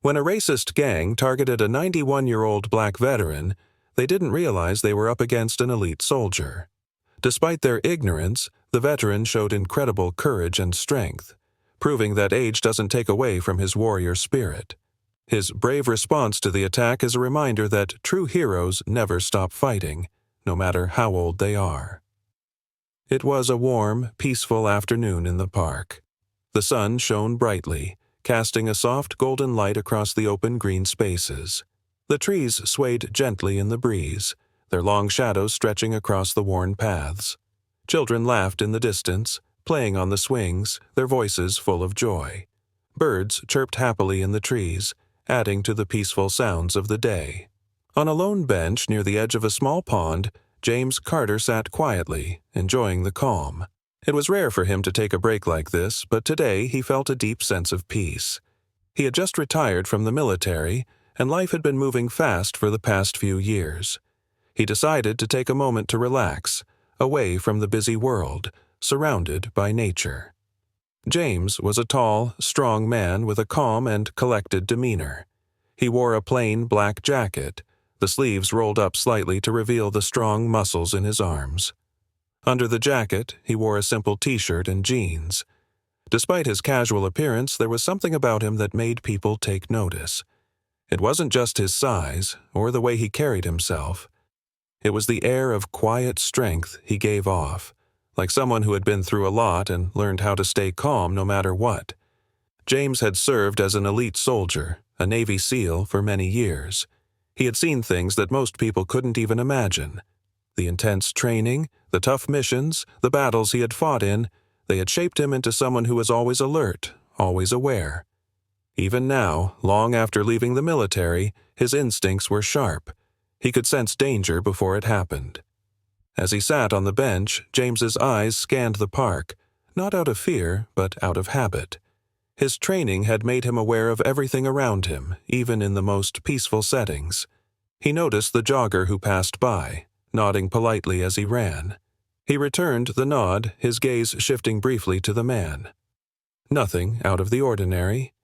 When a racist gang targeted a 91-year-old black veteran, they didn't realize they were up against an elite soldier. Despite their ignorance, the veteran showed incredible courage and strength, proving that age doesn't take away from his warrior spirit. His brave response to the attack is a reminder that true heroes never stop fighting, no matter how old they are. It was a warm, peaceful afternoon in the park. The sun shone brightly, casting a soft golden light across the open green spaces. The trees swayed gently in the breeze, their long shadows stretching across the worn paths. Children laughed in the distance, playing on the swings, their voices full of joy. Birds chirped happily in the trees, adding to the peaceful sounds of the day. On a lone bench near the edge of a small pond, James Carter sat quietly, enjoying the calm. It was rare for him to take a break like this, but today he felt a deep sense of peace. He had just retired from the military, and life had been moving fast for the past few years. He decided to take a moment to relax, away from the busy world, surrounded by nature. James was a tall, strong man with a calm and collected demeanor. He wore a plain black jacket, the sleeves rolled up slightly to reveal the strong muscles in his arms. Under the jacket, he wore a simple t-shirt and jeans. Despite his casual appearance, there was something about him that made people take notice. It wasn't just his size or the way he carried himself. It was the air of quiet strength he gave off, like someone who had been through a lot and learned how to stay calm no matter what. James had served as an elite soldier, a Navy SEAL, for many years. He had seen things that most people couldn't even imagine. The intense training, the tough missions, the battles he had fought in, they had shaped him into someone who was always alert, always aware. Even now, long after leaving the military, his instincts were sharp. He could sense danger before it happened. As he sat on the bench, James's eyes scanned the park, not out of fear, but out of habit. His training had made him aware of everything around him, even in the most peaceful settings. He noticed the jogger who passed by, nodding politely as he ran. He returned the nod, his gaze shifting briefly to the man. Nothing out of the ordinary.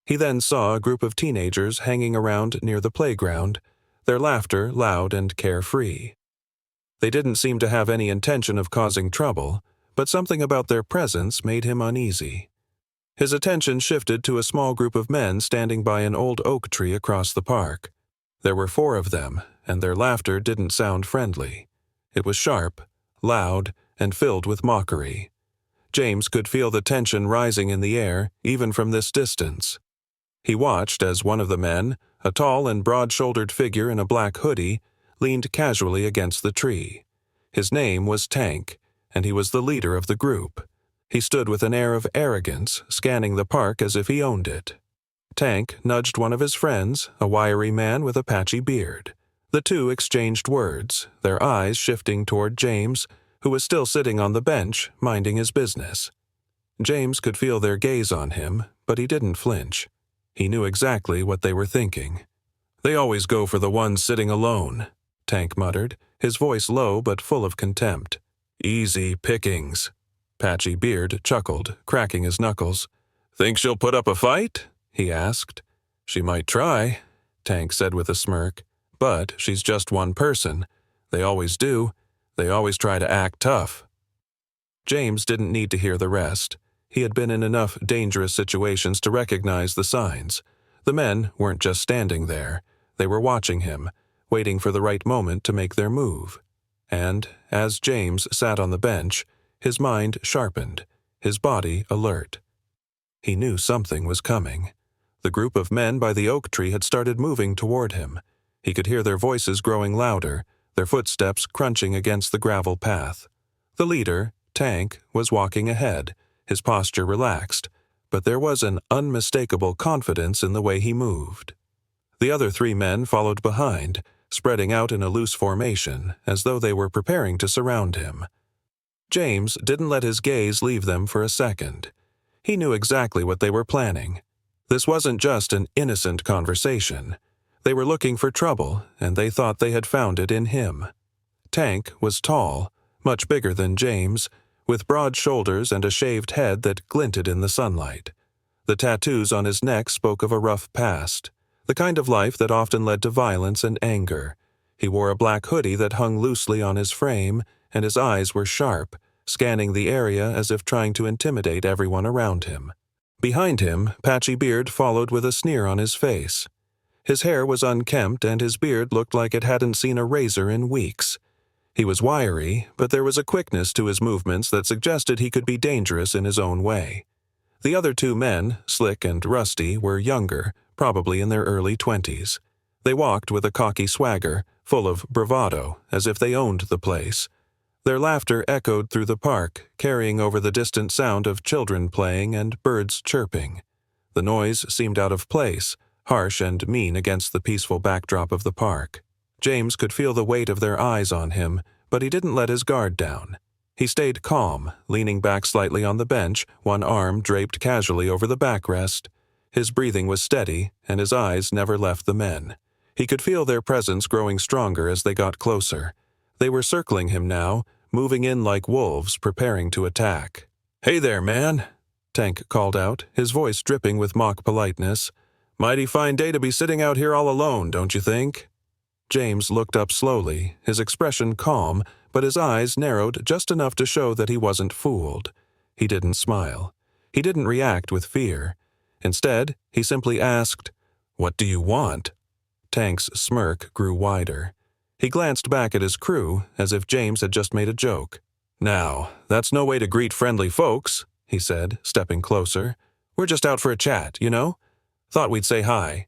He then saw a group of teenagers hanging around near the playground, their laughter loud and carefree. They didn't seem to have any intention of causing trouble, but something about their presence made him uneasy. His attention shifted to a small group of men standing by an old oak tree across the park. There were 4 of them, and their laughter didn't sound friendly. It was sharp, loud, and filled with mockery. James could feel the tension rising in the air, even from this distance. He watched as one of the men, a tall and broad-shouldered figure in a black hoodie, leaned casually against the tree. His name was Tank, and he was the leader of the group. He stood with an air of arrogance, scanning the park as if he owned it. Tank nudged one of his friends, a wiry man with a patchy beard. The two exchanged words, their eyes shifting toward James, who was still sitting on the bench, minding his business. James could feel their gaze on him, but he didn't flinch. He knew exactly what they were thinking. "They always go for the one sitting alone," Tank muttered, his voice low but full of contempt. "Easy pickings." Patchy Beard chuckled, cracking his knuckles. "Think she'll put up a fight?" he asked. "She might try," Tank said with a smirk. "But she's just one person. They always do. They always try to act tough." James didn't need to hear the rest. He had been in enough dangerous situations to recognize the signs. The men weren't just standing there. They were watching him, waiting for the right moment to make their move. And, as James sat on the bench, his mind sharpened, his body alert. He knew something was coming. The group of men by the oak tree had started moving toward him. He could hear their voices growing louder, their footsteps crunching against the gravel path. The leader, Tank, was walking ahead, his posture relaxed, but there was an unmistakable confidence in the way he moved. The other 3 men followed behind, spreading out in a loose formation, as though they were preparing to surround him. James didn't let his gaze leave them for a second. He knew exactly what they were planning. This wasn't just an innocent conversation. They were looking for trouble, and they thought they had found it in him. Tank was tall, much bigger than James, with broad shoulders and a shaved head that glinted in the sunlight. The tattoos on his neck spoke of a rough past, the kind of life that often led to violence and anger. He wore a black hoodie that hung loosely on his frame, and his eyes were sharp, scanning the area as if trying to intimidate everyone around him. Behind him, Patchy Beard followed with a sneer on his face. His hair was unkempt and his beard looked like it hadn't seen a razor in weeks. He was wiry, but there was a quickness to his movements that suggested he could be dangerous in his own way. The other two men, Slick and Rusty, were younger, probably in their early 20s. They walked with a cocky swagger, full of bravado, as if they owned the place. Their laughter echoed through the park, carrying over the distant sound of children playing and birds chirping. The noise seemed out of place, harsh and mean against the peaceful backdrop of the park. James could feel the weight of their eyes on him, but he didn't let his guard down. He stayed calm, leaning back slightly on the bench, one arm draped casually over the backrest. His breathing was steady, and his eyes never left the men. He could feel their presence growing stronger as they got closer. They were circling him now, moving in like wolves, preparing to attack. "Hey there, man," Tank called out, his voice dripping with mock politeness. "Mighty fine day to be sitting out here all alone, don't you think?" James looked up slowly, his expression calm, but his eyes narrowed just enough to show that he wasn't fooled. He didn't smile. He didn't react with fear. Instead, he simply asked, "What do you want?" Tank's smirk grew wider. He glanced back at his crew, as if James had just made a joke. "Now, that's no way to greet friendly folks," he said, stepping closer. "We're just out for a chat, you know? Thought we'd say hi."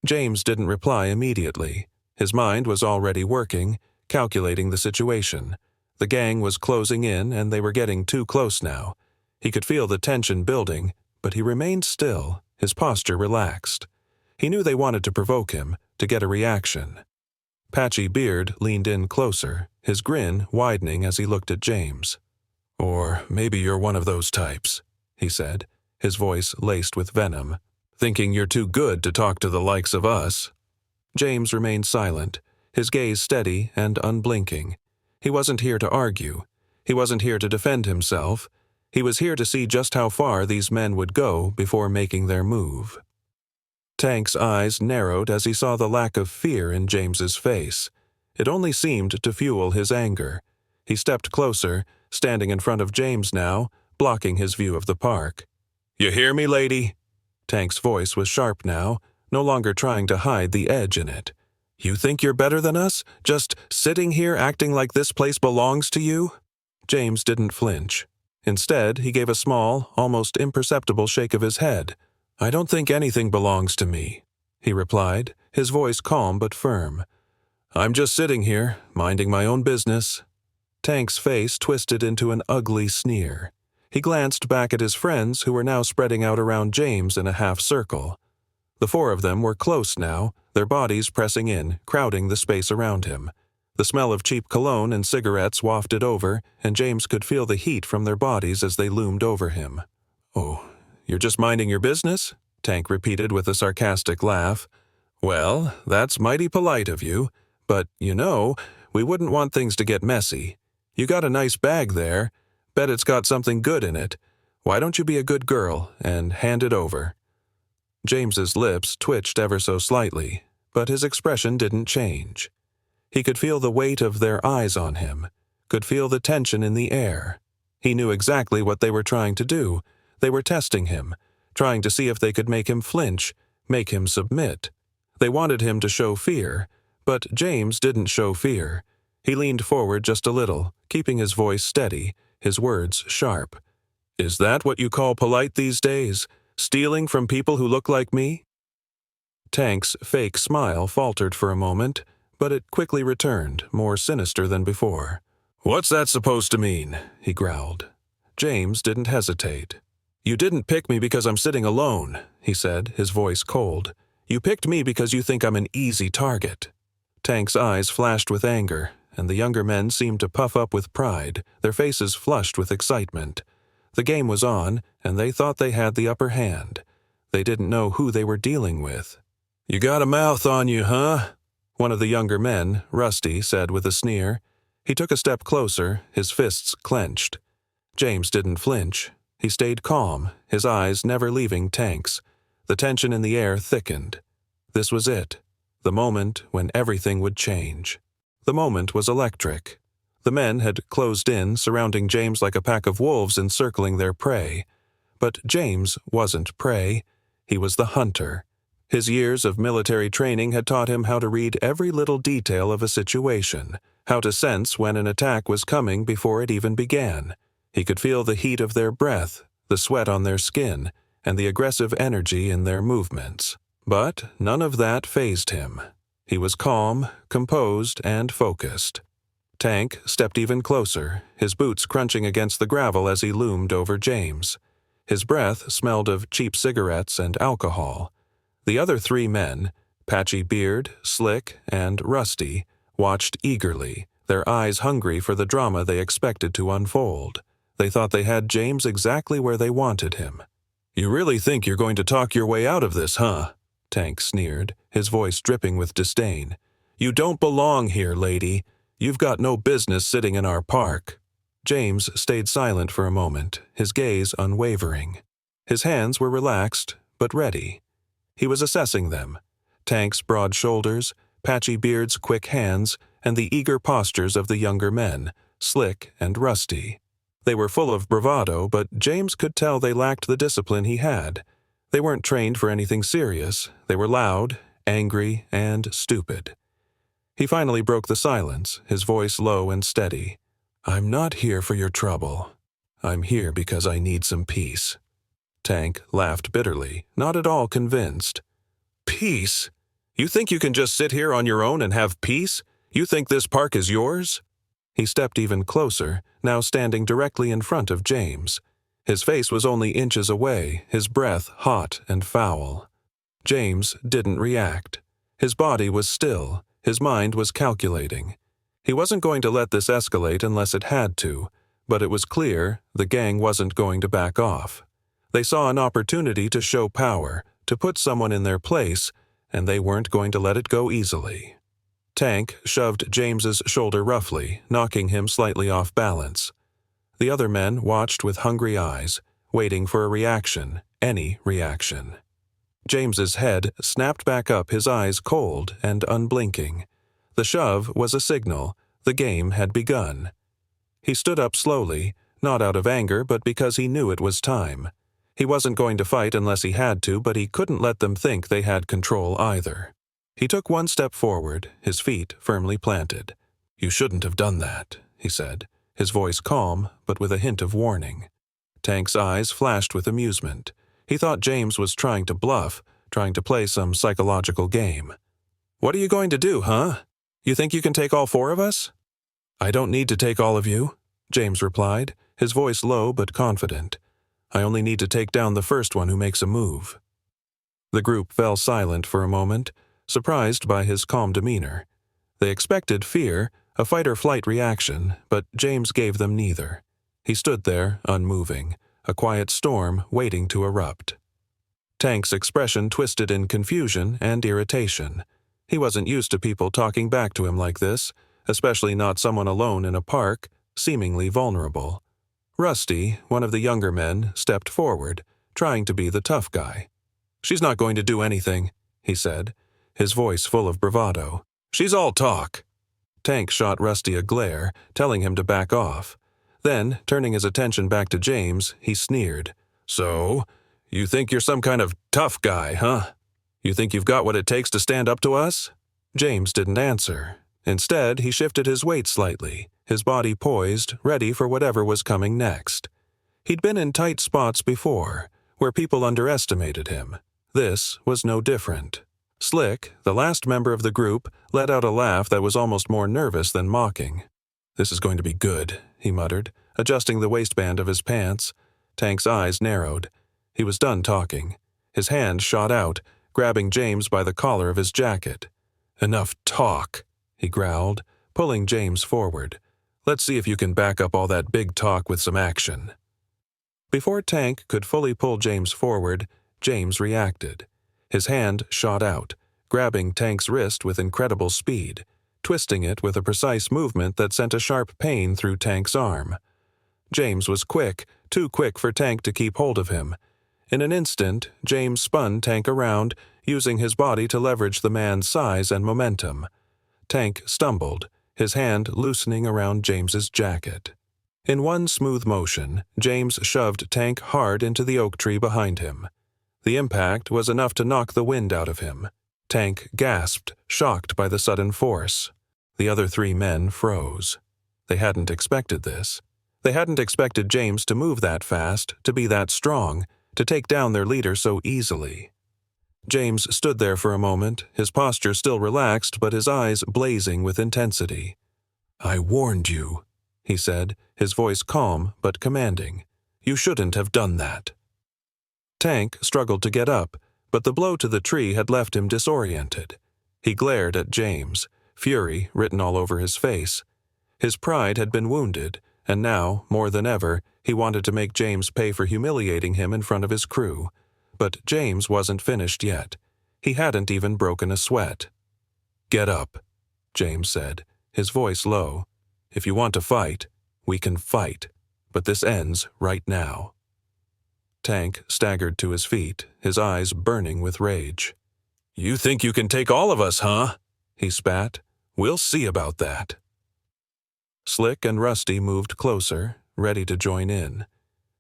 James didn't reply immediately. His mind was already working, calculating the situation. The gang was closing in, and they were getting too close now. He could feel the tension building, but he remained still, his posture relaxed. He knew they wanted to provoke him, to get a reaction. Patchy Beard leaned in closer, his grin widening as he looked at James. "Or maybe you're one of those types," he said, his voice laced with venom. "Thinking you're too good to talk to the likes of us." James remained silent, his gaze steady and unblinking. He wasn't here to argue. He wasn't here to defend himself. He was here to see just how far these men would go before making their move. Tank's eyes narrowed as he saw the lack of fear in James's face. It only seemed to fuel his anger. He stepped closer, standing in front of James now, blocking his view of the park. "You hear me, lady?" Tank's voice was sharp now, no longer trying to hide the edge in it. "You think you're better than us, just sitting here acting like this place belongs to you?" James didn't flinch. Instead, he gave a small, almost imperceptible shake of his head. "I don't think anything belongs to me," he replied, his voice calm but firm. "I'm just sitting here, minding my own business." Tank's face twisted into an ugly sneer. He glanced back at his friends who were now spreading out around James in a half circle. The four of them were close now, their bodies pressing in, crowding the space around him. The smell of cheap cologne and cigarettes wafted over, and James could feel the heat from their bodies as they loomed over him. "Oh, you're just minding your business?" Tank repeated with a sarcastic laugh. "Well, that's mighty polite of you, but, we wouldn't want things to get messy. You got a nice bag there. Bet it's got something good in it. Why don't you be a good girl and hand it over?" James's lips twitched ever so slightly, but his expression didn't change. He could feel the weight of their eyes on him, could feel the tension in the air. He knew exactly what they were trying to do. They were testing him, trying to see if they could make him flinch, make him submit. They wanted him to show fear, but James didn't show fear. He leaned forward just a little, keeping his voice steady, his words sharp. "Is that what you call polite these days? Stealing from people who look like me?" Tank's fake smile faltered for a moment, but it quickly returned, more sinister than before. "What's that supposed to mean?" he growled. James didn't hesitate. "You didn't pick me because I'm sitting alone," he said, his voice cold. "You picked me because you think I'm an easy target." Tank's eyes flashed with anger, and the younger men seemed to puff up with pride, their faces flushed with excitement. The game was on, and they thought they had the upper hand. They didn't know who they were dealing with. "You got a mouth on you, huh?" One of the younger men, Rusty, said with a sneer. He took a step closer, his fists clenched. James didn't flinch. He stayed calm, his eyes never leaving Tank's. The tension in the air thickened. This was it, the moment when everything would change. The moment was electric. The men had closed in, surrounding James like a pack of wolves encircling their prey. But James wasn't prey. He was the hunter. His years of military training had taught him how to read every little detail of a situation, how to sense when an attack was coming before it even began. He could feel the heat of their breath, the sweat on their skin, and the aggressive energy in their movements. But none of that fazed him. He was calm, composed, and focused. Tank stepped even closer, his boots crunching against the gravel as he loomed over James. His breath smelled of cheap cigarettes and alcohol. The other three men, Patchy Beard, Slick, and Rusty, watched eagerly, their eyes hungry for the drama they expected to unfold. They thought they had James exactly where they wanted him. "You really think you're going to talk your way out of this, huh?" Tank sneered, his voice dripping with disdain. "You don't belong here, lady. You've got no business sitting in our park." James stayed silent for a moment, his gaze unwavering. His hands were relaxed, but ready. He was assessing them. Tank's broad shoulders, Patchy Beard's quick hands, and the eager postures of the younger men, Slick and Rusty. They were full of bravado, but James could tell they lacked the discipline he had. They weren't trained for anything serious. They were loud, angry, and stupid. He finally broke the silence, his voice low and steady. "I'm not here for your trouble. I'm here because I need some peace." Tank laughed bitterly, not at all convinced. "Peace? You think you can just sit here on your own and have peace? You think this park is yours?" He stepped even closer, now standing directly in front of James. His face was only inches away, his breath hot and foul. James didn't react. His body was still, his mind was calculating. He wasn't going to let this escalate unless it had to, but it was clear the gang wasn't going to back off. They saw an opportunity to show power, to put someone in their place, and they weren't going to let it go easily. Tank shoved James's shoulder roughly, knocking him slightly off balance. The other men watched with hungry eyes, waiting for a reaction, any reaction. James's head snapped back up, his eyes cold and unblinking. The shove was a signal. The game had begun. He stood up slowly, not out of anger, but because he knew it was time. He wasn't going to fight unless he had to, but he couldn't let them think they had control either. He took one step forward, his feet firmly planted. "You shouldn't have done that," he said, his voice calm, but with a hint of warning. Tank's eyes flashed with amusement. He thought James was trying to bluff, trying to play some psychological game. "What are you going to do, huh? You think you can take all four of us?" "I don't need to take all of you," James replied, his voice low but confident. "I only need to take down the first one who makes a move." The group fell silent for a moment, surprised by his calm demeanor. They expected fear, a fight-or-flight reaction, but James gave them neither. He stood there, unmoving, a quiet storm waiting to erupt. Tank's expression twisted in confusion and irritation. He wasn't used to people talking back to him like this, especially not someone alone in a park, seemingly vulnerable. Rusty, one of the younger men, stepped forward, trying to be the tough guy. "She's not going to do anything," he said, his voice full of bravado. "She's all talk." Tank shot Rusty a glare, telling him to back off. Then, turning his attention back to James, he sneered. "So, you think you're some kind of tough guy, huh? You think you've got what it takes to stand up to us?" James didn't answer. Instead, he shifted his weight slightly, his body poised, ready for whatever was coming next. He'd been in tight spots before, where people underestimated him. This was no different. Slick, the last member of the group, let out a laugh that was almost more nervous than mocking. "This is going to be good," he muttered, adjusting the waistband of his pants. Tank's eyes narrowed. He was done talking. His hand shot out, grabbing James by the collar of his jacket. "Enough talk," he growled, pulling James forward. "Let's see if you can back up all that big talk with some action." Before Tank could fully pull James forward, James reacted. His hand shot out, grabbing Tank's wrist with incredible speed, twisting it with a precise movement that sent a sharp pain through Tank's arm. James was quick, too quick for Tank to keep hold of him. In an instant, James spun Tank around, using his body to leverage the man's size and momentum. Tank stumbled, his hand loosening around James's jacket. In one smooth motion, James shoved Tank hard into the oak tree behind him. The impact was enough to knock the wind out of him. Tank gasped, shocked by the sudden force. The other three men froze. They hadn't expected this. They hadn't expected James to move that fast, to be that strong, to take down their leader so easily. James stood there for a moment, his posture still relaxed but his eyes blazing with intensity. "I warned you," he said, his voice calm but commanding. "You shouldn't have done that." Tank struggled to get up, but the blow to the tree had left him disoriented. He glared at James, fury written all over his face. His pride had been wounded, and now, more than ever, he wanted to make James pay for humiliating him in front of his crew. But James wasn't finished yet. He hadn't even broken a sweat. "Get up," James said, his voice low. "If you want to fight, we can fight, but this ends right now." Tank staggered to his feet, his eyes burning with rage. "You think you can take all of us, huh?" he spat. "We'll see about that." Slick and Rusty moved closer, ready to join in.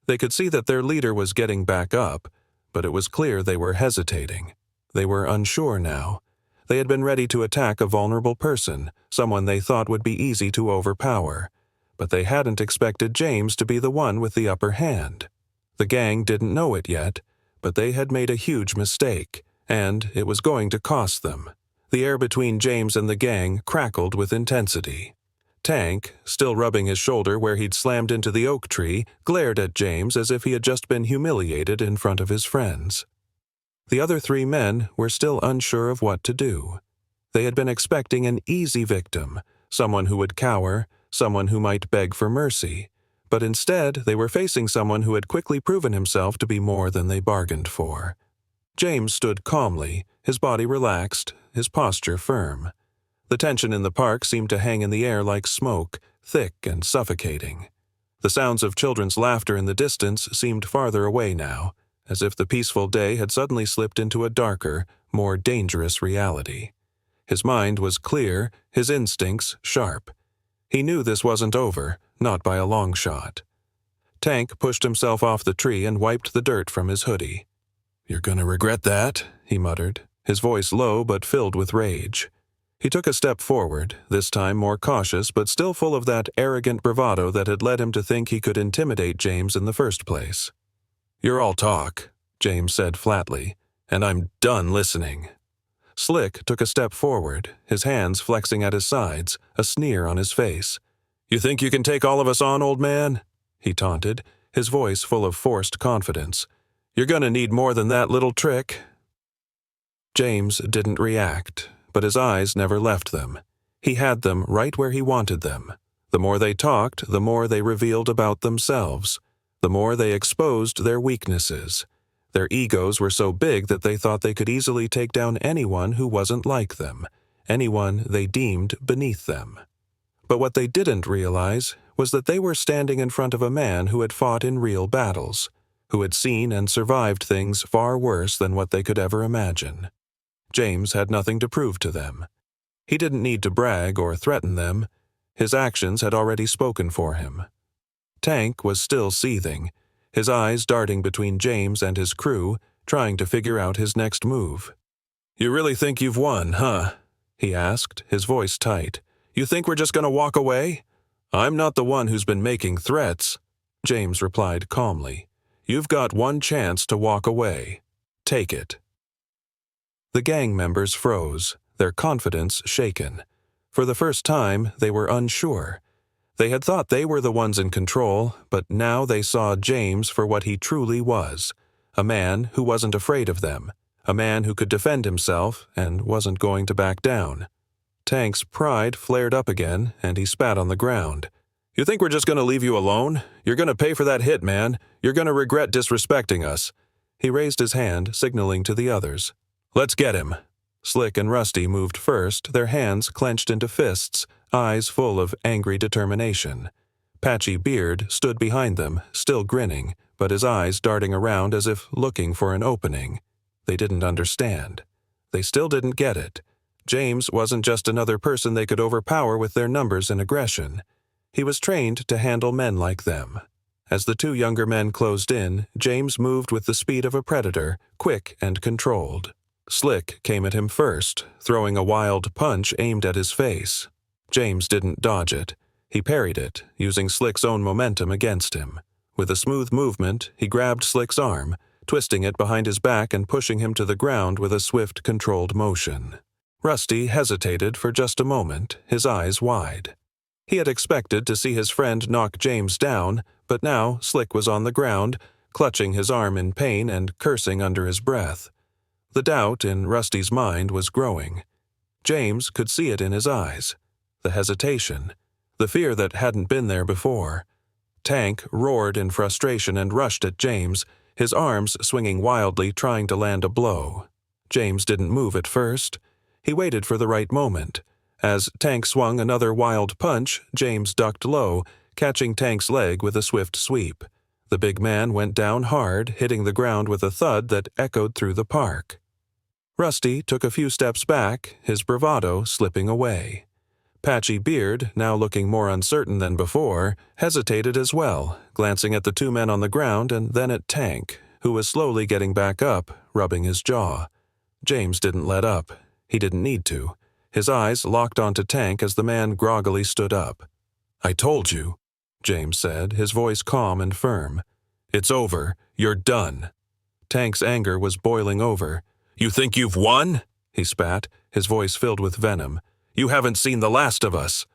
They could see that their leader was getting back up, but it was clear they were hesitating. They were unsure now. They had been ready to attack a vulnerable person, someone they thought would be easy to overpower, but they hadn't expected James to be the one with the upper hand. The gang didn't know it yet, but they had made a huge mistake, and it was going to cost them. The air between James and the gang crackled with intensity. Tank, still rubbing his shoulder where he'd slammed into the oak tree, glared at James as if he had just been humiliated in front of his friends. The other three men were still unsure of what to do. They had been expecting an easy victim, someone who would cower, someone who might beg for mercy, but instead they were facing someone who had quickly proven himself to be more than they bargained for. James stood calmly, his body relaxed, his posture firm. The tension in the park seemed to hang in the air like smoke, thick and suffocating. The sounds of children's laughter in the distance seemed farther away now, as if the peaceful day had suddenly slipped into a darker, more dangerous reality. His mind was clear, his instincts sharp. He knew this wasn't over, not by a long shot. Tank pushed himself off the tree and wiped the dirt from his hoodie. "You're gonna regret that," he muttered, his voice low but filled with rage. He took a step forward, this time more cautious but still full of that arrogant bravado that had led him to think he could intimidate James in the first place. "You're all talk," James said flatly, "and I'm done listening." Slick took a step forward, his hands flexing at his sides, a sneer on his face. "You think you can take all of us on, old man?" he taunted, his voice full of forced confidence. "You're gonna need more than that little trick." James didn't react, but his eyes never left them. He had them right where he wanted them. The more they talked, the more they revealed about themselves. The more they exposed their weaknesses. Their egos were so big that they thought they could easily take down anyone who wasn't like them, anyone they deemed beneath them. But what they didn't realize was that they were standing in front of a man who had fought in real battles, who had seen and survived things far worse than what they could ever imagine. James had nothing to prove to them. He didn't need to brag or threaten them. His actions had already spoken for him. Tank was still seething, his eyes darting between James and his crew, trying to figure out his next move. "You really think you've won, huh?" he asked, his voice tight. "You think we're just going to walk away?" "I'm not the one who's been making threats," James replied calmly. "You've got one chance to walk away. Take it." The gang members froze, their confidence shaken. For the first time, they were unsure. They had thought they were the ones in control, but now they saw James for what he truly was, a man who wasn't afraid of them, a man who could defend himself and wasn't going to back down. Tank's pride flared up again, and he spat on the ground. "You think we're just going to leave you alone? You're going to pay for that hit, man. You're going to regret disrespecting us." He raised his hand, signaling to the others. "Let's get him." Slick and Rusty moved first, their hands clenched into fists, eyes full of angry determination. Patchy Beard stood behind them, still grinning, but his eyes darting around as if looking for an opening. They didn't understand. They still didn't get it. James wasn't just another person they could overpower with their numbers and aggression. He was trained to handle men like them. As the two younger men closed in, James moved with the speed of a predator, quick and controlled. Slick came at him first, throwing a wild punch aimed at his face. James didn't dodge it. He parried it, using Slick's own momentum against him. With a smooth movement, he grabbed Slick's arm, twisting it behind his back and pushing him to the ground with a swift, controlled motion. Rusty hesitated for just a moment, his eyes wide. He had expected to see his friend knock James down, but now Slick was on the ground, clutching his arm in pain and cursing under his breath. The doubt in Rusty's mind was growing. James could see it in his eyes. The hesitation. The fear that hadn't been there before. Tank roared in frustration and rushed at James, his arms swinging wildly trying to land a blow. James didn't move at first. He waited for the right moment. As Tank swung another wild punch, James ducked low, catching Tank's leg with a swift sweep. The big man went down hard, hitting the ground with a thud that echoed through the park. Rusty took a few steps back, his bravado slipping away. Patchy Beard, now looking more uncertain than before, hesitated as well, glancing at the two men on the ground and then at Tank, who was slowly getting back up, rubbing his jaw. James didn't let up. He didn't need to. His eyes locked onto Tank as the man groggily stood up. "I told you," James said, his voice calm and firm. "It's over. You're done." Tank's anger was boiling over. "You think you've won?" he spat, his voice filled with venom. "You haven't seen the last of us."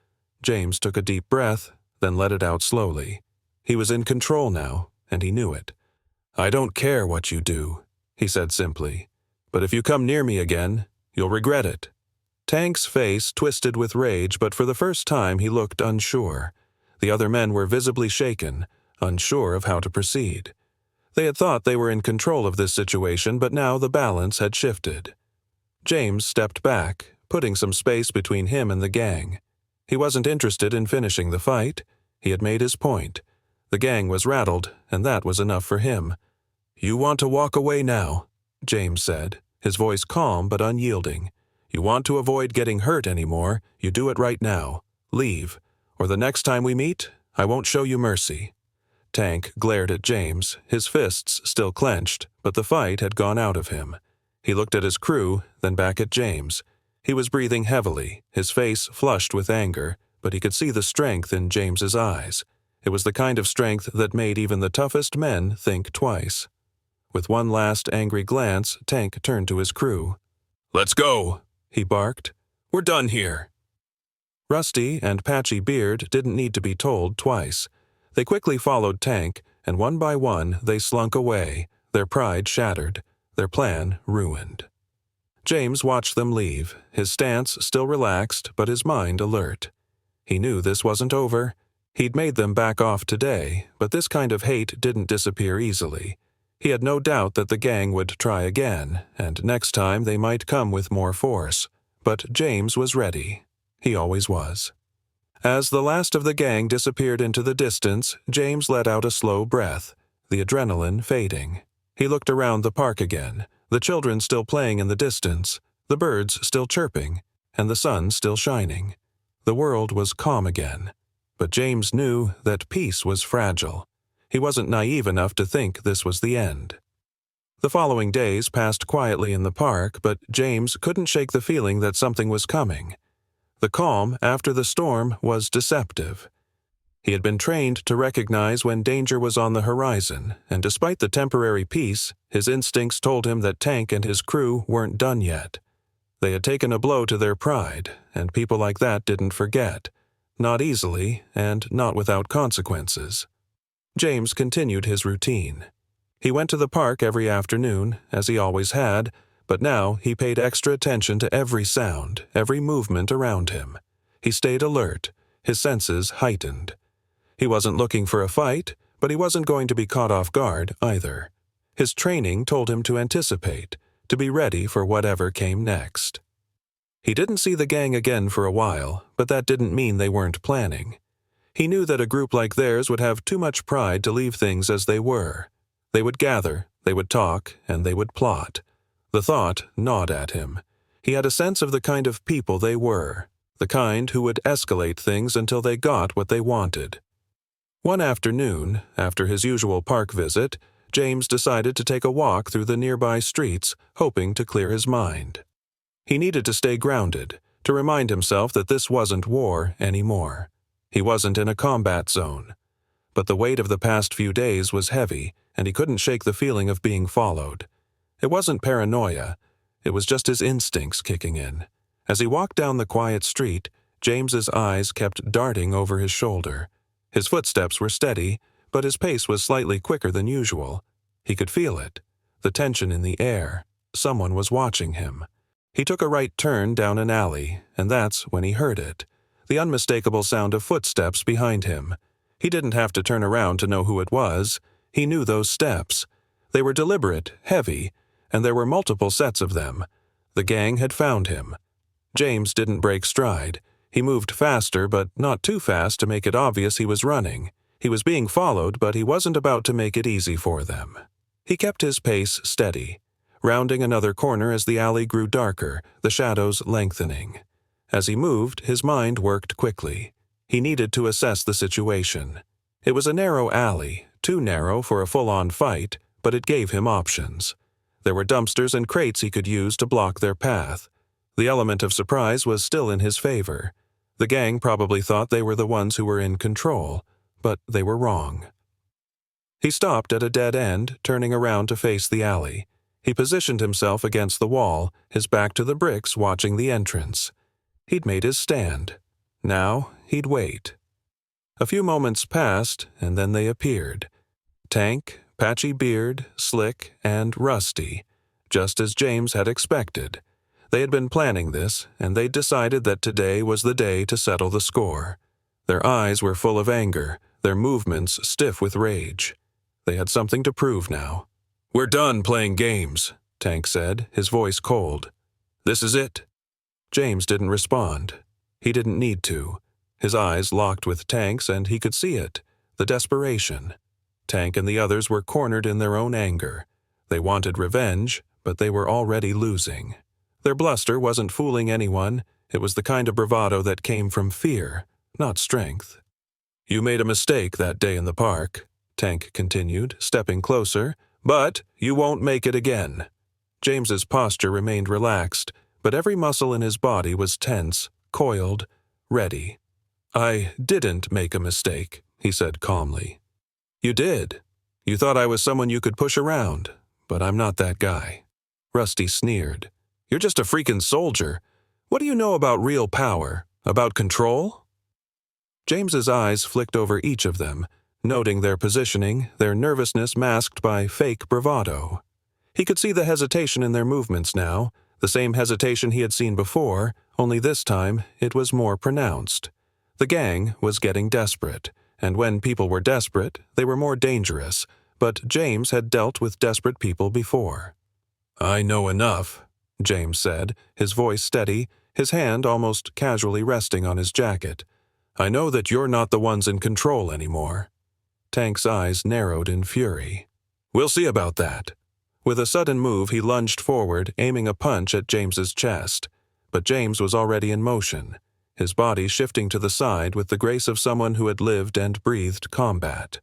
James took a deep breath, then let it out slowly. He was in control now, and he knew it. "I don't care what you do," he said simply. "But if you come near me again, you'll regret it." Tank's face twisted with rage, but for the first time he looked unsure. The other men were visibly shaken, unsure of how to proceed. They had thought they were in control of this situation, but now the balance had shifted. James stepped back, putting some space between him and the gang. He wasn't interested in finishing the fight. He had made his point. The gang was rattled, and that was enough for him. "You want to walk away now," James said, his voice calm but unyielding. "You want to avoid getting hurt anymore, you do it right now. Leave, or the next time we meet, I won't show you mercy." Tank glared at James, his fists still clenched, but the fight had gone out of him. He looked at his crew, then back at James. He was breathing heavily, his face flushed with anger, but he could see the strength in James's eyes. It was the kind of strength that made even the toughest men think twice. With one last angry glance, Tank turned to his crew. "Let's go," he barked. "We're done here." Rusty and Patchy Beard didn't need to be told twice. They quickly followed Tank, and one by one they slunk away, their pride shattered, their plan ruined. James watched them leave, his stance still relaxed but his mind alert. He knew this wasn't over. He'd made them back off today, but this kind of hate didn't disappear easily. He had no doubt that the gang would try again, and next time they might come with more force. But James was ready. He always was. As the last of the gang disappeared into the distance, James let out a slow breath, the adrenaline fading. He looked around the park again, the children still playing in the distance, the birds still chirping, and the sun still shining. The world was calm again. But James knew that peace was fragile. He wasn't naive enough to think this was the end. The following days passed quietly in the park, but James couldn't shake the feeling that something was coming. The calm after the storm was deceptive. He had been trained to recognize when danger was on the horizon, and despite the temporary peace, his instincts told him that Tank and his crew weren't done yet. They had taken a blow to their pride, and people like that didn't forget. Not easily, and not without consequences. James continued his routine. He went to the park every afternoon, as he always had, but now he paid extra attention to every sound, every movement around him. He stayed alert, his senses heightened. He wasn't looking for a fight, but he wasn't going to be caught off guard either. His training told him to anticipate, to be ready for whatever came next. He didn't see the gang again for a while, but that didn't mean they weren't planning. He knew that a group like theirs would have too much pride to leave things as they were. They would gather, they would talk, and they would plot. The thought gnawed at him. He had a sense of the kind of people they were, the kind who would escalate things until they got what they wanted. One afternoon, after his usual park visit, James decided to take a walk through the nearby streets, hoping to clear his mind. He needed to stay grounded, to remind himself that this wasn't war anymore. He wasn't in a combat zone. But the weight of the past few days was heavy, and he couldn't shake the feeling of being followed. It wasn't paranoia. It was just his instincts kicking in. As he walked down the quiet street, James's eyes kept darting over his shoulder. His footsteps were steady, but his pace was slightly quicker than usual. He could feel it, the tension in the air. Someone was watching him. He took a right turn down an alley, and that's when he heard it, the unmistakable sound of footsteps behind him. He didn't have to turn around to know who it was. He knew those steps. They were deliberate, heavy, and there were multiple sets of them. The gang had found him. James didn't break stride. He moved faster, but not too fast to make it obvious he was running. He was being followed, but he wasn't about to make it easy for them. He kept his pace steady, rounding another corner as the alley grew darker, the shadows lengthening. As he moved, his mind worked quickly. He needed to assess the situation. It was a narrow alley, too narrow for a full-on fight, but it gave him options. There were dumpsters and crates he could use to block their path. The element of surprise was still in his favor. The gang probably thought they were the ones who were in control, but they were wrong. He stopped at a dead end, turning around to face the alley. He positioned himself against the wall, his back to the bricks, watching the entrance. He'd made his stand. Now he'd wait. A few moments passed, and then they appeared. Tank, Patchy Beard, Slick, and Rusty, just as James had expected. They had been planning this, and they'd decided that today was the day to settle the score. Their eyes were full of anger, their movements stiff with rage. They had something to prove now. "We're done playing games," Tank said, his voice cold. "This is it." James didn't respond. He didn't need to. His eyes locked with Tank's, and he could see it, the desperation. Tank and the others were cornered in their own anger. They wanted revenge, but they were already losing. Their bluster wasn't fooling anyone. It was the kind of bravado that came from fear, not strength. "You made a mistake that day in the park," Tank continued, stepping closer, "but you won't make it again." James's posture remained relaxed, but every muscle in his body was tense, coiled, ready. "I didn't make a mistake," he said calmly. "You did. You thought I was someone you could push around, but I'm not that guy." Rusty sneered. "You're just a freaking soldier. What do you know about real power? About control?" James's eyes flicked over each of them, noting their positioning, their nervousness masked by fake bravado. He could see the hesitation in their movements now, the same hesitation he had seen before, only this time it was more pronounced. The gang was getting desperate, and when people were desperate, they were more dangerous, but James had dealt with desperate people before. "I know enough," James said, his voice steady, his hand almost casually resting on his jacket. "I know that you're not the ones in control anymore." Tank's eyes narrowed in fury. "We'll see about that." With a sudden move, he lunged forward, aiming a punch at James's chest. But James was already in motion, his body shifting to the side with the grace of someone who had lived and breathed combat.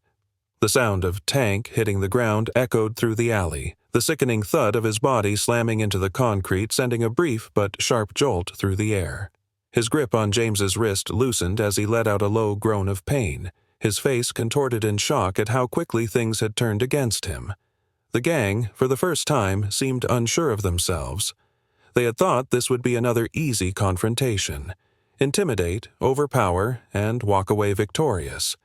The sound of Tank hitting the ground echoed through the alley, the sickening thud of his body slamming into the concrete sending a brief but sharp jolt through the air. His grip on James's wrist loosened as he let out a low groan of pain, his face contorted in shock at how quickly things had turned against him. The gang, for the first time, seemed unsure of themselves. They had thought this would be another easy confrontation. Intimidate, overpower, and walk away victorious.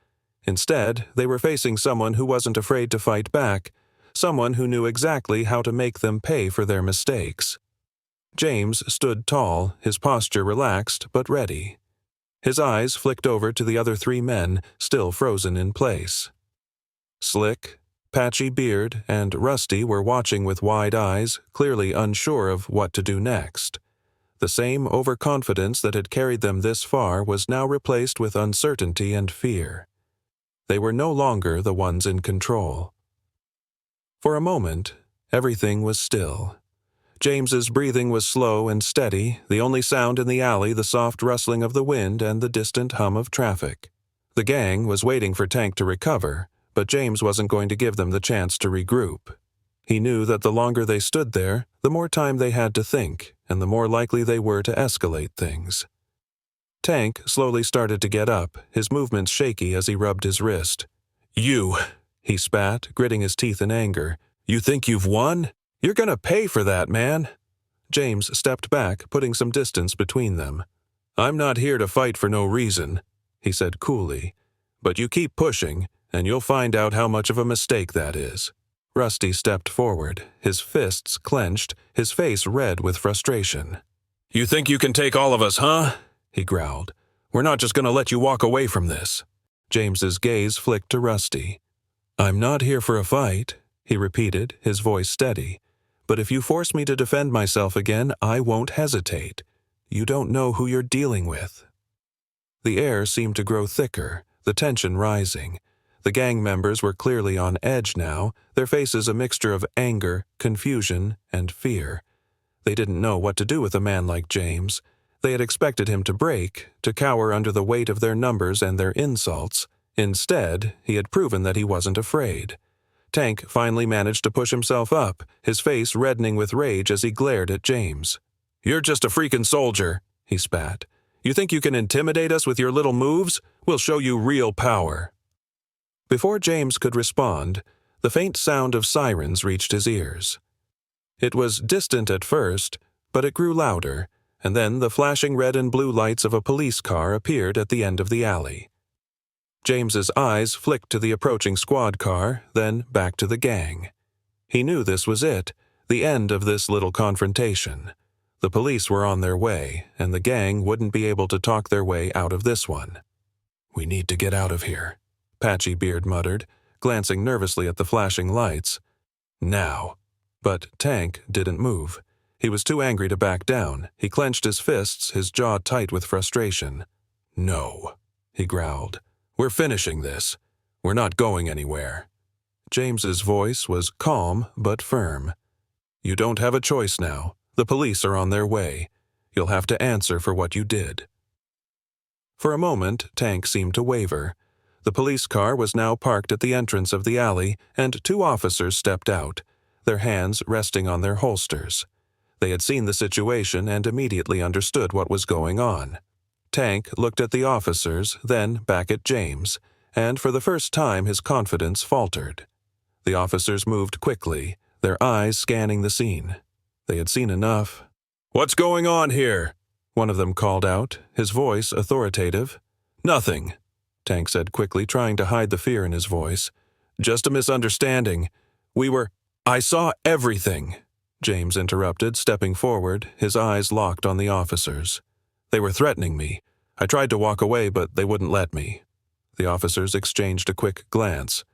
Instead, they were facing someone who wasn't afraid to fight back, someone who knew exactly how to make them pay for their mistakes. James stood tall, his posture relaxed but ready. His eyes flicked over to the other three men, still frozen in place. Slick, Patchy Beard, and Rusty were watching with wide eyes, clearly unsure of what to do next. The same overconfidence that had carried them this far was now replaced with uncertainty and fear. They were no longer the ones in control. For a moment, everything was still. James's breathing was slow and steady, the only sound in the alley the soft rustling of the wind and the distant hum of traffic. The gang was waiting for Tank to recover, but James wasn't going to give them the chance to regroup. He knew that the longer they stood there, the more time they had to think, and the more likely they were to escalate things. Tank slowly started to get up, his movements shaky as he rubbed his wrist. "You," he spat, gritting his teeth in anger. "You think you've won? You're gonna pay for that, man." James stepped back, putting some distance between them. "I'm not here to fight for no reason," he said coolly. "But you keep pushing, and you'll find out how much of a mistake that is." Rusty stepped forward, his fists clenched, his face red with frustration. "You think you can take all of us, huh?" he growled. "We're not just gonna let you walk away from this." James's gaze flicked to Rusty. "I'm not here for a fight," he repeated, his voice steady. "But if you force me to defend myself again, I won't hesitate. You don't know who you're dealing with." The air seemed to grow thicker, the tension rising. The gang members were clearly on edge now, their faces a mixture of anger, confusion, and fear. They didn't know what to do with a man like James. They had expected him to break, to cower under the weight of their numbers and their insults. Instead, he had proven that he wasn't afraid. Tank finally managed to push himself up, his face reddening with rage as he glared at James. "You're just a freaking soldier," he spat. "You think you can intimidate us with your little moves? We'll show you real power." Before James could respond, the faint sound of sirens reached his ears. It was distant at first, but it grew louder, and then the flashing red and blue lights of a police car appeared at the end of the alley. James's eyes flicked to the approaching squad car, then back to the gang. He knew this was it, the end of this little confrontation. The police were on their way, and the gang wouldn't be able to talk their way out of this one. "We need to get out of here," Patchy Beard muttered, glancing nervously at the flashing lights. "Now." But Tank didn't move. He was too angry to back down. He clenched his fists, his jaw tight with frustration. "No," he growled. "We're finishing this. We're not going anywhere." James's voice was calm but firm. "You don't have a choice now. The police are on their way. You'll have to answer for what you did." For a moment, Tank seemed to waver. The police car was now parked at the entrance of the alley, and two officers stepped out, their hands resting on their holsters. They had seen the situation and immediately understood what was going on. Tank looked at the officers, then back at James, and for the first time his confidence faltered. The officers moved quickly, their eyes scanning the scene. They had seen enough. "What's going on here?" one of them called out, his voice authoritative. "Nothing," Tank said quickly, trying to hide the fear in his voice. "Just a misunderstanding. I saw everything," James interrupted, stepping forward, his eyes locked on the officers. "They were threatening me. I tried to walk away, but they wouldn't let me." The officers exchanged a quick glance.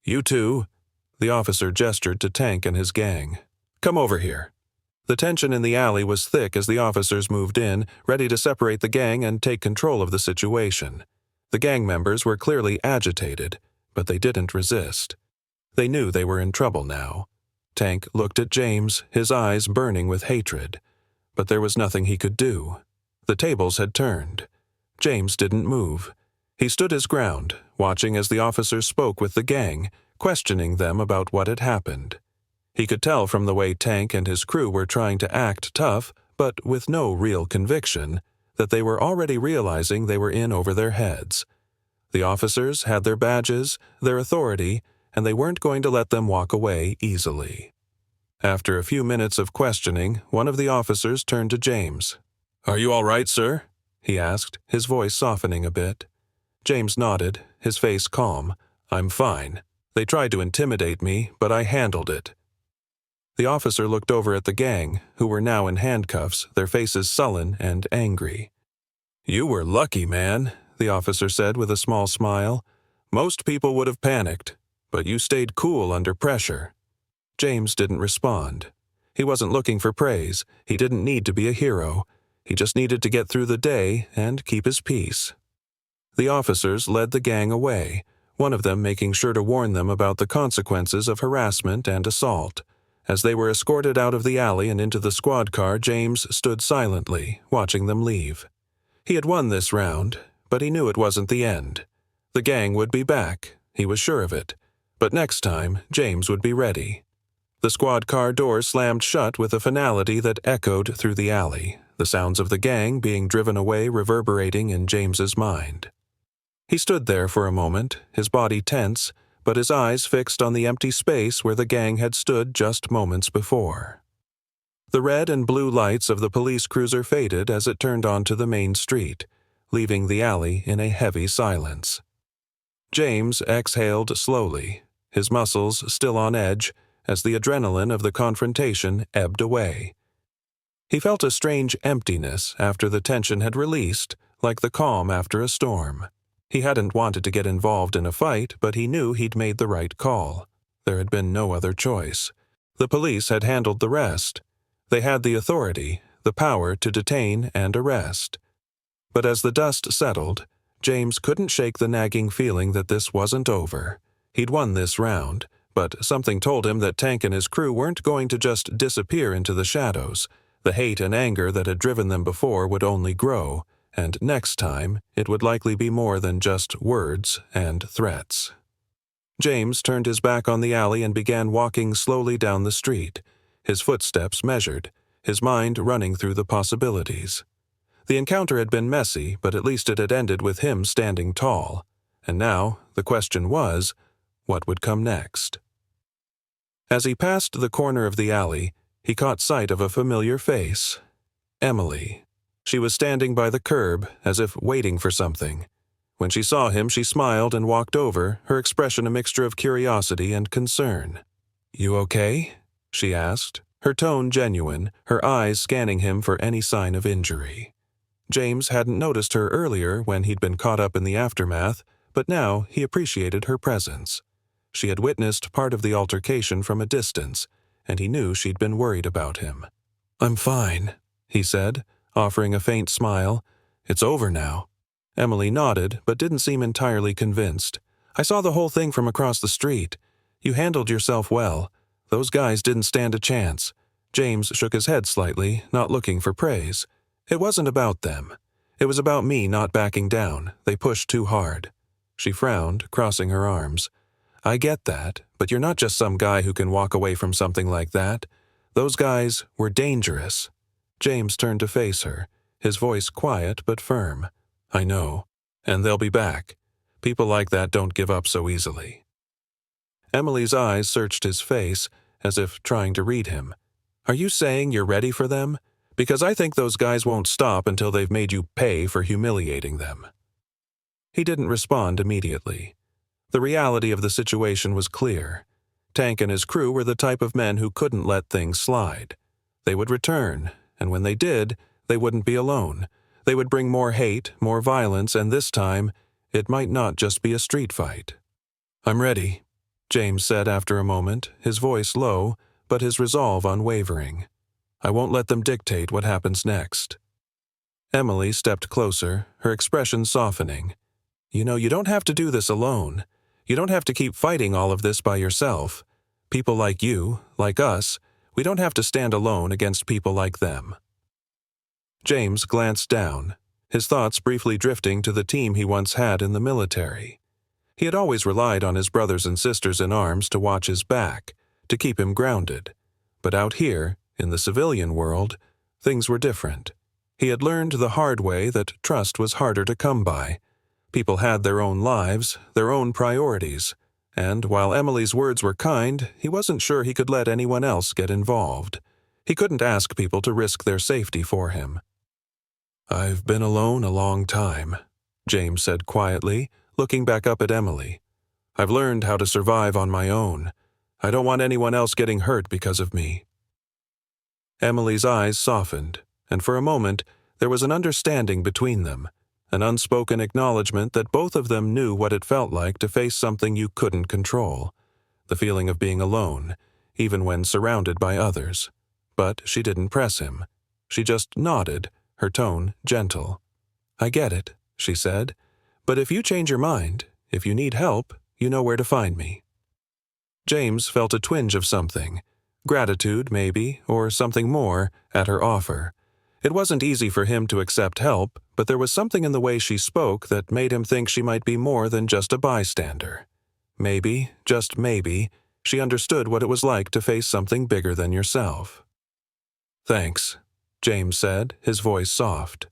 "You two," the officer gestured to Tank and his gang. "Come over here." The tension in the alley was thick as the officers moved in, ready to separate the gang and take control of the situation. The gang members were clearly agitated, but they didn't resist. They knew they were in trouble now. Tank looked at James, his eyes burning with hatred. But there was nothing he could do. The tables had turned. James didn't move. He stood his ground, watching as the officers spoke with the gang, questioning them about what had happened. He could tell from the way Tank and his crew were trying to act tough, but with no real conviction, that they were already realizing they were in over their heads. The officers had their badges, their authority, and they weren't going to let them walk away easily. After a few minutes of questioning, one of the officers turned to James. "Are you all right, sir?" he asked, his voice softening a bit. James nodded, his face calm. "I'm fine. They tried to intimidate me, but I handled it." The officer looked over at the gang, who were now in handcuffs, their faces sullen and angry. "You were lucky, man," the officer said with a small smile. "Most people would have panicked, but you stayed cool under pressure." James didn't respond. He wasn't looking for praise. He didn't need to be a hero. He just needed to get through the day and keep his peace. The officers led the gang away, one of them making sure to warn them about the consequences of harassment and assault. As they were escorted out of the alley and into the squad car, James stood silently, watching them leave. He had won this round, but he knew it wasn't the end. The gang would be back, he was sure of it. But next time, James would be ready. The squad car doors slammed shut with a finality that echoed through the alley, the sounds of the gang being driven away reverberating in James's mind. He stood there for a moment, his body tense, but his eyes fixed on the empty space where the gang had stood just moments before. The red and blue lights of the police cruiser faded as it turned onto the main street, leaving the alley in a heavy silence. James exhaled slowly, his muscles still on edge, as the adrenaline of the confrontation ebbed away. He felt a strange emptiness after the tension had released, like the calm after a storm. He hadn't wanted to get involved in a fight, but he knew he'd made the right call. There had been no other choice. The police had handled the rest. They had the authority, the power to detain and arrest. But as the dust settled, James couldn't shake the nagging feeling that this wasn't over. He'd won this round, but something told him that Tank and his crew weren't going to just disappear into the shadows. The hate and anger that had driven them before would only grow, and next time it would likely be more than just words and threats. James turned his back on the alley and began walking slowly down the street, his footsteps measured, his mind running through the possibilities. The encounter had been messy, but at least it had ended with him standing tall. And now the question was, what would come next? As he passed the corner of the alley, he caught sight of a familiar face. Emily. She was standing by the curb, as if waiting for something. When she saw him, she smiled and walked over, her expression a mixture of curiosity and concern. "You okay?" she asked, her tone genuine, her eyes scanning him for any sign of injury. James hadn't noticed her earlier when he'd been caught up in the aftermath, but now he appreciated her presence. She had witnessed part of the altercation from a distance, and he knew she'd been worried about him. "I'm fine," he said, offering a faint smile. "It's over now." Emily nodded, but didn't seem entirely convinced. "I saw the whole thing from across the street. You handled yourself well. Those guys didn't stand a chance." James shook his head slightly, not looking for praise. "It wasn't about them. It was about me not backing down. They pushed too hard." She frowned, crossing her arms. "I get that, but you're not just some guy who can walk away from something like that. Those guys were dangerous." James turned to face her, his voice quiet but firm. "I know, and they'll be back. People like that don't give up so easily." Emily's eyes searched his face, as if trying to read him. "Are you saying you're ready for them? Because I think those guys won't stop until they've made you pay for humiliating them." He didn't respond immediately. The reality of the situation was clear. Tank and his crew were the type of men who couldn't let things slide. They would return, and when they did, they wouldn't be alone. They would bring more hate, more violence, and this time, it might not just be a street fight. "I'm ready," James said after a moment, his voice low, but his resolve unwavering. "I won't let them dictate what happens next." Emily stepped closer, her expression softening. "You know, you don't have to do this alone. You don't have to keep fighting all of this by yourself. People like you, like us, we don't have to stand alone against people like them." James glanced down, his thoughts briefly drifting to the team he once had in the military. He had always relied on his brothers and sisters in arms to watch his back, to keep him grounded. But out here, in the civilian world, things were different. He had learned the hard way that trust was harder to come by. People had their own lives, their own priorities, and while Emily's words were kind, he wasn't sure he could let anyone else get involved. He couldn't ask people to risk their safety for him. "I've been alone a long time," James said quietly, looking back up at Emily. "I've learned how to survive on my own. I don't want anyone else getting hurt because of me." Emily's eyes softened, and for a moment there was an understanding between them, an unspoken acknowledgement that both of them knew what it felt like to face something you couldn't control, the feeling of being alone, even when surrounded by others. But she didn't press him. She just nodded, her tone gentle. "I get it," she said, "but if you change your mind, if you need help, you know where to find me." James felt a twinge of something, gratitude maybe, or something more, at her offer. It wasn't easy for him to accept help, but there was something in the way she spoke that made him think she might be more than just a bystander. Maybe, just maybe, she understood what it was like to face something bigger than yourself. "Thanks," James said, his voice soft.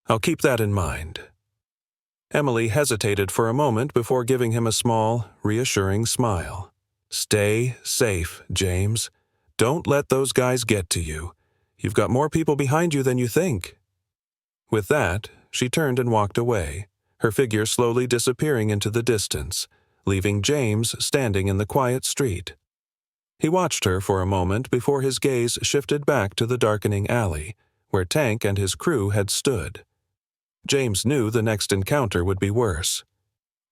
"I'll keep that in mind." Emily hesitated for a moment before giving him a small, reassuring smile. "Stay safe, James. Don't let those guys get to you. You've got more people behind you than you think." With that, she turned and walked away, her figure slowly disappearing into the distance, leaving James standing in the quiet street. He watched her for a moment before his gaze shifted back to the darkening alley, where Tank and his crew had stood. James knew the next encounter would be worse.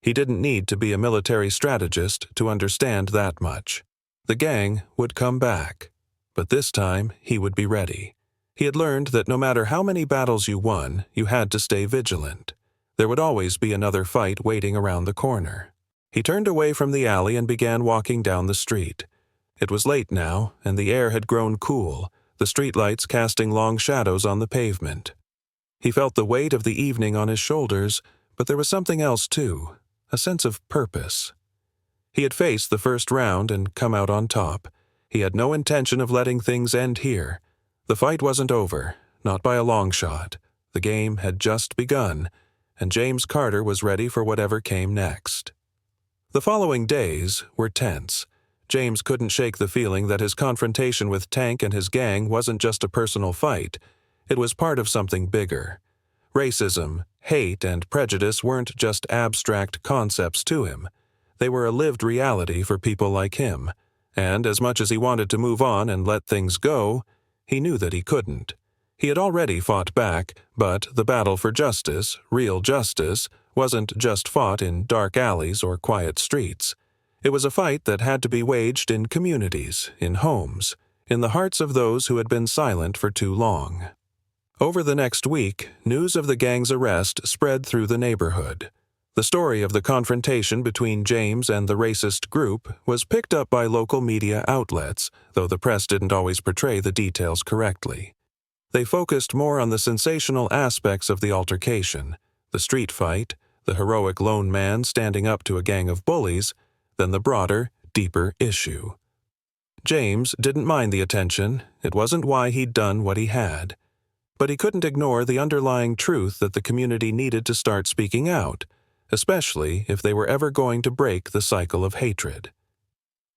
He didn't need to be a military strategist to understand that much. The gang would come back, but this time he would be ready. He had learned that no matter how many battles you won, you had to stay vigilant. There would always be another fight waiting around the corner. He turned away from the alley and began walking down the street. It was late now, and the air had grown cool, the streetlights casting long shadows on the pavement. He felt the weight of the evening on his shoulders, but there was something else too, a sense of purpose. He had faced the first round and come out on top. He had no intention of letting things end here. The fight wasn't over, not by a long shot. The game had just begun, and James Carter was ready for whatever came next. The following days were tense. James couldn't shake the feeling that his confrontation with Tank and his gang wasn't just a personal fight. It was part of something bigger. Racism, hate, and prejudice weren't just abstract concepts to him. They were a lived reality for people like him, and as much as he wanted to move on and let things go, he knew that he couldn't. He had already fought back, but the battle for justice, real justice, wasn't just fought in dark alleys or quiet streets. It was a fight that had to be waged in communities, in homes, in the hearts of those who had been silent for too long. Over the next week, news of the gang's arrest spread through the neighborhood. The story of the confrontation between James and the racist group was picked up by local media outlets, though the press didn't always portray the details correctly. They focused more on the sensational aspects of the altercation, the street fight, the heroic lone man standing up to a gang of bullies, than the broader, deeper issue. James didn't mind the attention. It wasn't why he'd done what he had. But he couldn't ignore the underlying truth that the community needed to start speaking out, especially if they were ever going to break the cycle of hatred.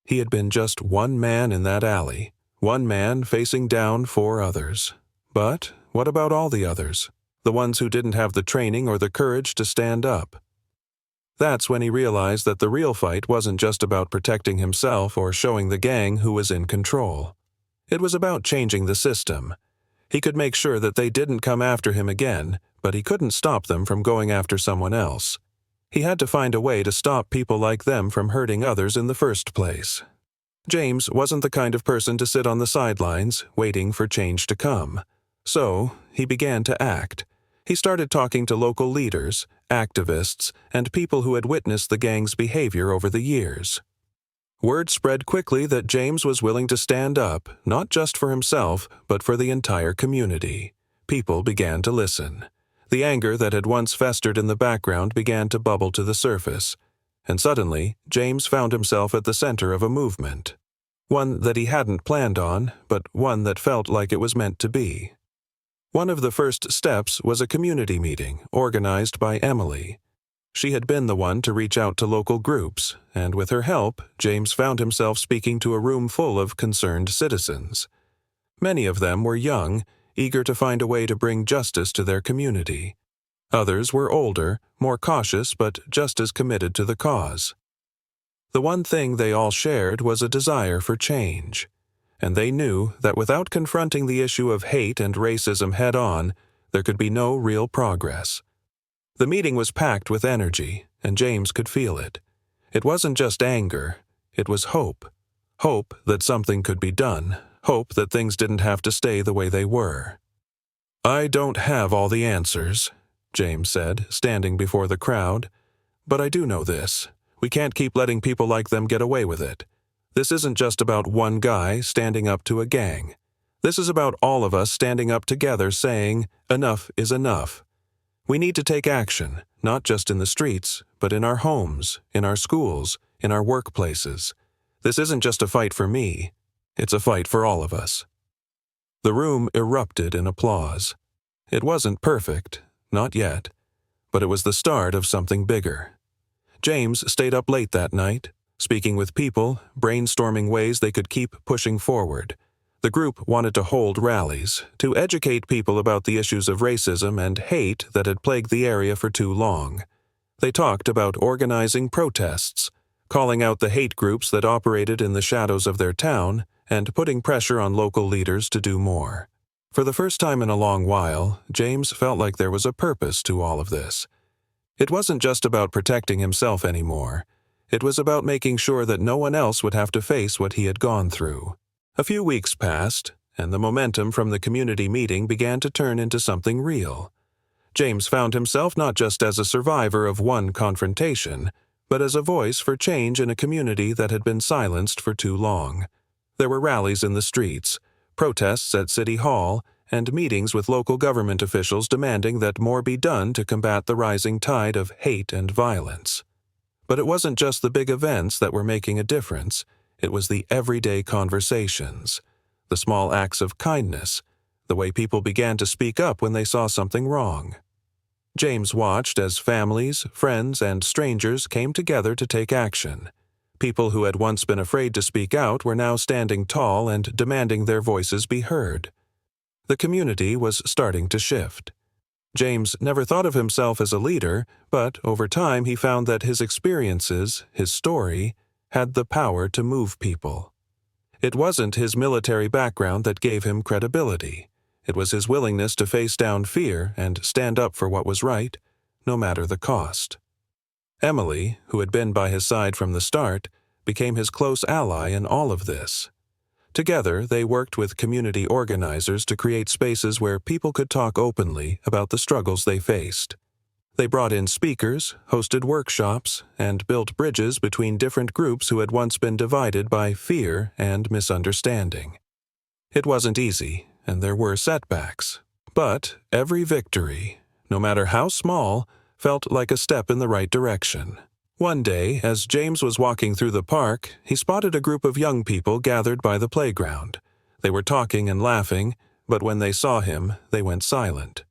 He had been just one man in that alley, one man facing down 4 others. But what about all the others, the ones who didn't have the training or the courage to stand up? That's when he realized that the real fight wasn't just about protecting himself or showing the gang who was in control. It was about changing the system. He could make sure that they didn't come after him again, but he couldn't stop them from going after someone else. He had to find a way to stop people like them from hurting others in the first place. James wasn't the kind of person to sit on the sidelines, waiting for change to come. So, he began to act. He started talking to local leaders, activists, and people who had witnessed the gang's behavior over the years. Word spread quickly that James was willing to stand up, not just for himself, but for the entire community. People began to listen. The anger that had once festered in the background began to bubble to the surface, and suddenly James found himself at the center of a movement. One that he hadn't planned on, but one that felt like it was meant to be. One of the first steps was a community meeting organized by Emily. She had been the one to reach out to local groups, and with her help, James found himself speaking to a room full of concerned citizens. Many of them were young, eager to find a way to bring justice to their community. Others were older, more cautious, but just as committed to the cause. The one thing they all shared was a desire for change, and they knew that without confronting the issue of hate and racism head-on, there could be no real progress. The meeting was packed with energy, and James could feel it. It wasn't just anger, it was hope. Hope that something could be done, hope that things didn't have to stay the way they were. "I don't have all the answers," James said, standing before the crowd. "But I do know this. We can't keep letting people like them get away with it. This isn't just about one guy standing up to a gang. This is about all of us standing up together saying, enough is enough. We need to take action, not just in the streets, but in our homes, in our schools, in our workplaces. This isn't just a fight for me. It's a fight for all of us." The room erupted in applause. It wasn't perfect, not yet, but it was the start of something bigger. James stayed up late that night, speaking with people, brainstorming ways they could keep pushing forward. The group wanted to hold rallies, to educate people about the issues of racism and hate that had plagued the area for too long. They talked about organizing protests, calling out the hate groups that operated in the shadows of their town, and putting pressure on local leaders to do more. For the first time in a long while, James felt like there was a purpose to all of this. It wasn't just about protecting himself anymore. It was about making sure that no one else would have to face what he had gone through. A few weeks passed, and the momentum from the community meeting began to turn into something real. James found himself not just as a survivor of one confrontation, but as a voice for change in a community that had been silenced for too long. There were rallies in the streets, protests at City Hall, and meetings with local government officials demanding that more be done to combat the rising tide of hate and violence. But it wasn't just the big events that were making a difference. It was the everyday conversations, the small acts of kindness, the way people began to speak up when they saw something wrong. James watched as families, friends, and strangers came together to take action. People who had once been afraid to speak out were now standing tall and demanding their voices be heard. The community was starting to shift. James never thought of himself as a leader, but over time he found that his experiences, his story, had the power to move people. It wasn't his military background that gave him credibility. It was his willingness to face down fear and stand up for what was right, no matter the cost. Emily, who had been by his side from the start, became his close ally in all of this. Together, they worked with community organizers to create spaces where people could talk openly about the struggles they faced. They brought in speakers, hosted workshops, and built bridges between different groups who had once been divided by fear and misunderstanding. It wasn't easy, and there were setbacks. But every victory, no matter how small, felt like a step in the right direction. One day, as James was walking through the park, he spotted a group of young people gathered by the playground. They were talking and laughing, but when they saw him, they went silent.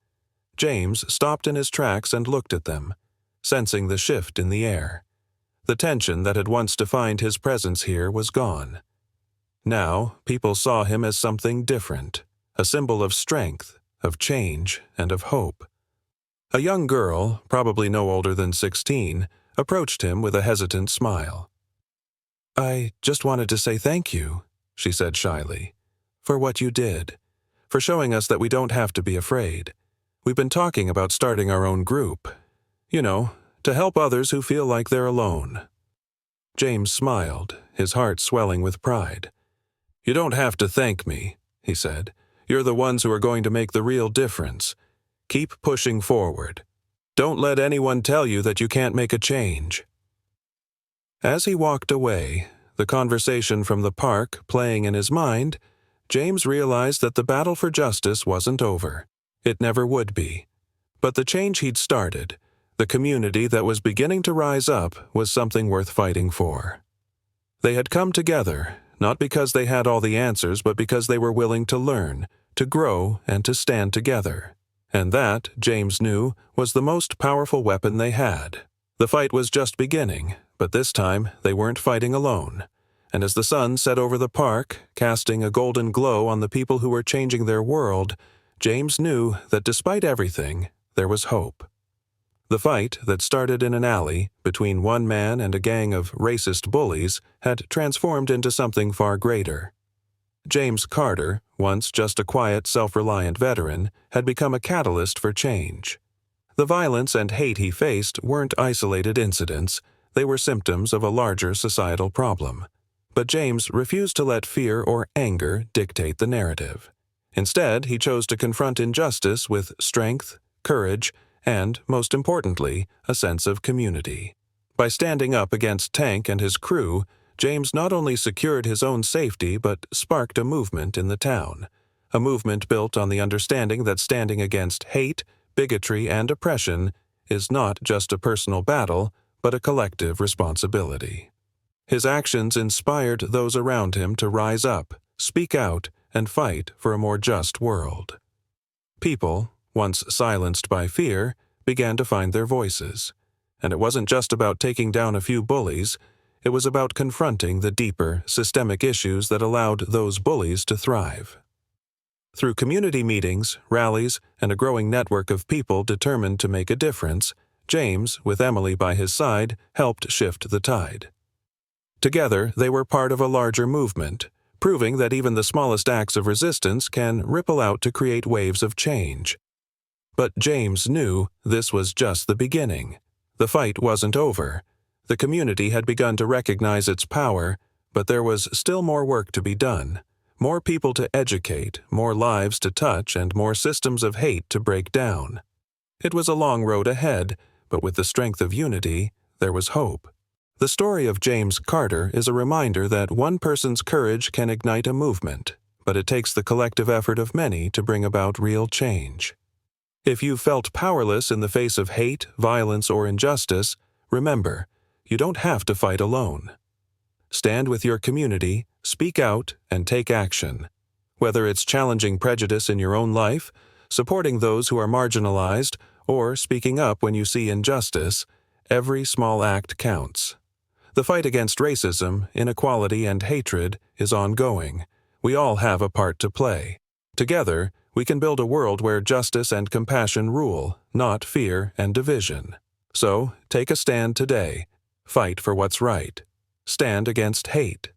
James stopped in his tracks and looked at them, sensing the shift in the air. The tension that had once defined his presence here was gone. Now, people saw him as something different, a symbol of strength, of change, and of hope. A young girl, probably no older than 16, approached him with a hesitant smile. "I just wanted to say thank you," she said shyly, "for what you did, for showing us that we don't have to be afraid. We've been talking about starting our own group. You know, to help others who feel like they're alone." James smiled, his heart swelling with pride. "You don't have to thank me," he said. "You're the ones who are going to make the real difference. Keep pushing forward. Don't let anyone tell you that you can't make a change." As he walked away, the conversation from the park playing in his mind, James realized that the battle for justice wasn't over. It never would be. But the change he'd started, the community that was beginning to rise up, was something worth fighting for. They had come together, not because they had all the answers, but because they were willing to learn, to grow, and to stand together. And that, James knew, was the most powerful weapon they had. The fight was just beginning, but this time they weren't fighting alone. And as the sun set over the park, casting a golden glow on the people who were changing their world, James knew that despite everything, there was hope. The fight that started in an alley between one man and a gang of racist bullies had transformed into something far greater. James Carter, once just a quiet, self-reliant veteran, had become a catalyst for change. The violence and hate he faced weren't isolated incidents, they were symptoms of a larger societal problem. But James refused to let fear or anger dictate the narrative. Instead, he chose to confront injustice with strength, courage, and, most importantly, a sense of community. By standing up against Tank and his crew, James not only secured his own safety but sparked a movement in the town. A movement built on the understanding that standing against hate, bigotry, and oppression is not just a personal battle, but a collective responsibility. His actions inspired those around him to rise up, speak out, and fight for a more just world. People, once silenced by fear, began to find their voices. And it wasn't just about taking down a few bullies, it was about confronting the deeper, systemic issues that allowed those bullies to thrive. Through community meetings, rallies, and a growing network of people determined to make a difference, James, with Emily by his side, helped shift the tide. Together, they were part of a larger movement, proving that even the smallest acts of resistance can ripple out to create waves of change. But James knew this was just the beginning. The fight wasn't over. The community had begun to recognize its power, but there was still more work to be done. More people to educate, more lives to touch, and more systems of hate to break down. It was a long road ahead, but with the strength of unity, there was hope. The story of James Carter is a reminder that one person's courage can ignite a movement, but it takes the collective effort of many to bring about real change. If you felt powerless in the face of hate, violence, or injustice, remember, you don't have to fight alone. Stand with your community, speak out, and take action. Whether it's challenging prejudice in your own life, supporting those who are marginalized, or speaking up when you see injustice, every small act counts. The fight against racism, inequality, and hatred is ongoing. We all have a part to play. Together, we can build a world where justice and compassion rule, not fear and division. So, take a stand today. Fight for what's right. Stand against hate.